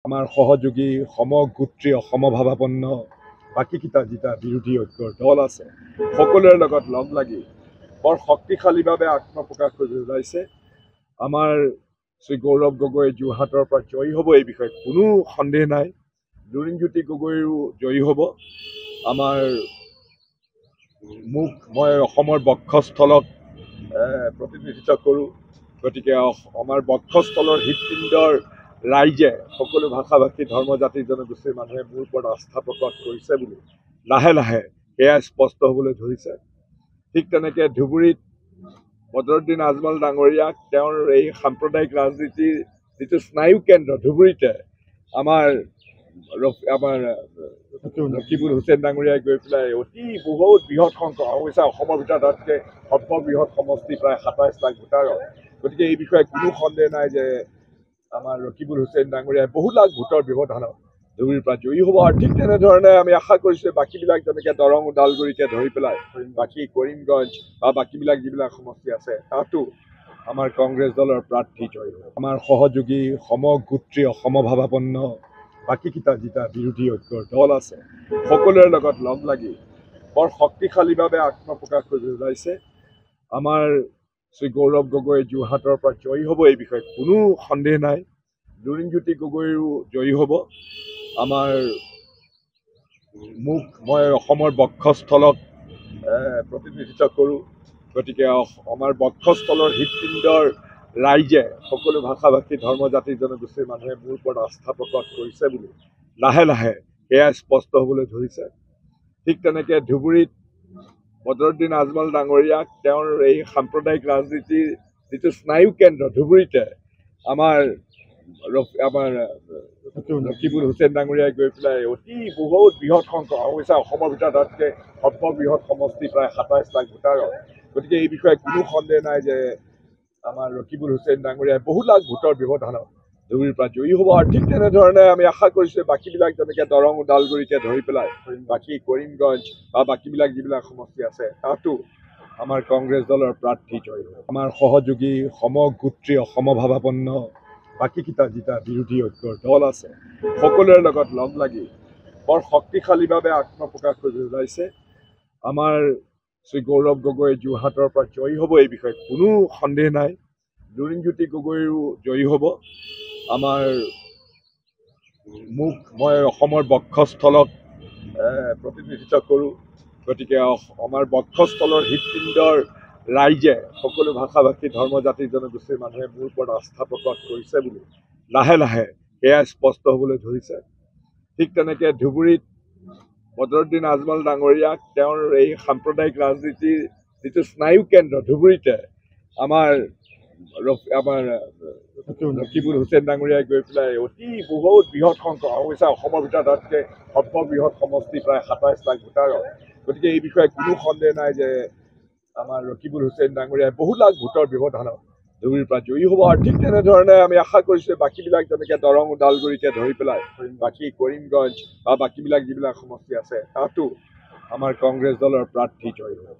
আমাৰ সহযোগী সমগোত্ৰীয় সমভাৱাপন্ন বাকীকেইটা যিটা বিৰোধী ঐক্যৰ দল আছে সকলোৰে লগত লগ লাগি বৰ শক্তিশালীভাৱে আত্মপ্ৰকাশ কৰি ওলাইছে। আমাৰ শ্ৰী গৌৰৱ গগৈ যোৰহাটৰ পৰা জয়ী হ'ব, এই বিষয়ে কোনো সন্দেহ নাই। লুৰিণজ্যোতি গগৈৰো জয়ী হ'ব। মই অসমৰ বক্ষস্থলক প্ৰতিনিধিত্ব কৰোঁ, গতিকে আমাৰ বক্ষস্থলৰ হৃদপিণ্ডৰ ৰাইজে সকলো ভাষা ভাষী ধৰ্ম জাতি জনগোষ্ঠীৰ মানুহে মোৰ ওপৰত আস্থা প্ৰকাশ কৰিছে বুলি লাহে লাহে সেয়া স্পষ্ট হ'বলৈ ধৰিছে। ঠিক তেনেকৈ ধুবুৰীত বদৰুদ্দিন আজমল ডাঙৰীয়াক তেওঁৰ এই সাম্প্ৰদায়িক ৰাজনীতিৰ যিটো স্নায়ু কেন্দ্ৰ ধুবুৰীতে আমাৰ ৰকিবুল হুছেইন ডাঙৰীয়াই গৈ পেলাই অতি বহুত বৃহৎ সংখ্যক, অৱশ্যে অসমৰ ভিতৰত তাতকৈ সৰ্ববৃহৎ সমষ্টি প্ৰায় ২৭ লাখ ভোটাৰৰ। গতিকে এই বিষয়ে কোনো সন্দেহ নাই যে আমাৰ ৰকিবুল হুছেইন ডাঙৰীয়াই বহু লাখ ভোটৰ ব্যৱধানত ধুবুৰীৰ পৰা জয়ী হ'ব। আৰু ঠিক তেনেধৰণে আমি আশা কৰিছোঁ বাকীবিলাক যেনেকৈ দৰং ওদালগুৰিকে ধৰি পেলাই বাকী কৰিমগঞ্জ বা বাকীবিলাক যিবিলাক সমষ্টি আছে তাতো আমাৰ কংগ্ৰেছ দলৰ প্ৰাৰ্থী জয়ী হ'ব। আমাৰ সহযোগী সমগোত্ৰীয় সমভাৱাপন্ন বাকীকেইটা যিটা বিৰোধী ঐক্যৰ দল আছে সকলোৰে লগত লগ লাগি বৰ শক্তিশালীভাৱে আত্মপ্ৰকাশ কৰি ওলাইছে। আমাৰ শ্ৰী গৌৰৱ গগৈ যোৰহাটৰ পৰা জয়ী হ'ব, এই বিষয়ে কোনো সন্দেহ নাই। লুৰিণজ্যোতি গগৈৰো জয়ী হ'ব। মই অসমৰ বক্ষস্থলক প্ৰতিনিধিত্ব কৰোঁ, গতিকে আমাৰ বক্ষস্থলৰ হৃদপিণ্ডৰ ৰাইজে সকলো ভাষা ভাষী ধৰ্ম জাতি জনগোষ্ঠীৰ মানুহে মোৰ ওপৰত আস্থা প্ৰকাশ কৰিছে বুলি লাহে লাহে সেয়া স্পষ্ট হ'বলৈ ধৰিছে। ঠিক তেনেকৈ ধুবুৰীত বদৰুদ্দিন আজমল ডাঙৰীয়াক তেওঁৰ এই সাম্প্ৰদায়িক ৰাজনীতিৰ যিটো স্নায়ু কেন্দ্ৰ ধুবুৰীতে আমাৰ ৰকিবুল হুছেইন ডাঙৰীয়াই গৈ পেলাই অতি বহুত বৃহৎ সংখ্যক, অৱশ্যে অসমৰ ভিতৰত তাতকৈ সৰ্ববৃহৎ সমষ্টি প্ৰায় ২৭ লাখ ভোটাৰৰ। গতিকে এই বিষয়ে কোনো সন্দেহ নাই যে আমাৰ ৰকিবুল হুছেইন ডাঙৰীয়াই বহু লাখ ভোটৰ ব্যৱধানত ধুবুৰীৰ পৰা জয়ী হ'ব। আৰু ঠিক তেনেধৰণে আমি আশা কৰিছোঁ বাকীবিলাক যেনেকৈ দৰং ওদালগুৰিকে ধৰি পেলাই বাকী কৰিমগঞ্জ বা বাকীবিলাক যিবিলাক সমষ্টি আছে তাতো আমাৰ কংগ্ৰেছ দলৰ প্ৰাৰ্থী জয়ী হ'ব। আমাৰ সহযোগী সমগোত্ৰীয় সমভাৱাপন্ন বাকীকেইটা যিটা বিৰোধী ঐক্যৰ দল আছে সকলোৰে লগত লগ লাগি বৰ শক্তিশালীভাৱে আত্মপ্ৰকাশ কৰি ওলাইছে। আমাৰ শ্ৰী গৌৰৱ গগৈ যোৰহাটৰ পৰা জয়ী হ'ব, এই বিষয়ে কোনো সন্দেহ নাই। লুৰিণজ্যোতি গগৈৰো জয়ী হ'ব। মই অসমৰ বক্ষস্থলক প্ৰতিনিধিত্ব কৰোঁ, গতিকে আমাৰ বক্ষস্থলৰ হৃদপিণ্ডৰ ৰাইজে সকলো ভাষা ভাষী ধৰ্ম জাতি জনগোষ্ঠীৰ মানুহে মোৰ ওপৰত আস্থা প্ৰকাশ কৰিছে বুলি লাহে লাহে সেয়া স্পষ্ট হ'বলৈ ধৰিছে। ঠিক তেনেকৈ ধুবুৰীত বদৰুদ্দিন আজমল ডাঙৰীয়াক তেওঁৰ এই সাম্প্ৰদায়িক ৰাজনীতিৰ যিটো স্নায়ু কেন্দ্ৰ ধুবুৰীতে আমাৰ ৰকিবুল হুছেইন ডাঙৰীয়াই গৈ পেলাই অতি বহুত বৃহৎ সংখ্যক, অৱশ্যে অসমৰ ভিতৰত তাতকৈ সৰ্ববৃহৎ সমষ্টি প্ৰায় ২৭ লাখ ভোটাৰৰ। গতিকে এই বিষয়ে কোনো সন্দেহ নাই যে আমাৰ ৰকিবুল হুছেইন ডাঙৰীয়াই বহু লাখ ভোটৰ ব্যৱধানত ধুবুৰীৰ পৰা জয়ী হ'ব। আৰু ঠিক তেনেধৰণে আমি আশা কৰিছোঁ বাকীবিলাক যেনেকৈ দৰং ওদালগুৰিকে ধৰি পেলাই বাকী কৰিমগঞ্জ বা বাকীবিলাক যিবিলাক সমষ্টি আছে তাতো আমাৰ কংগ্ৰেছ দলৰ প্ৰাৰ্থী জয়ী হ'ব।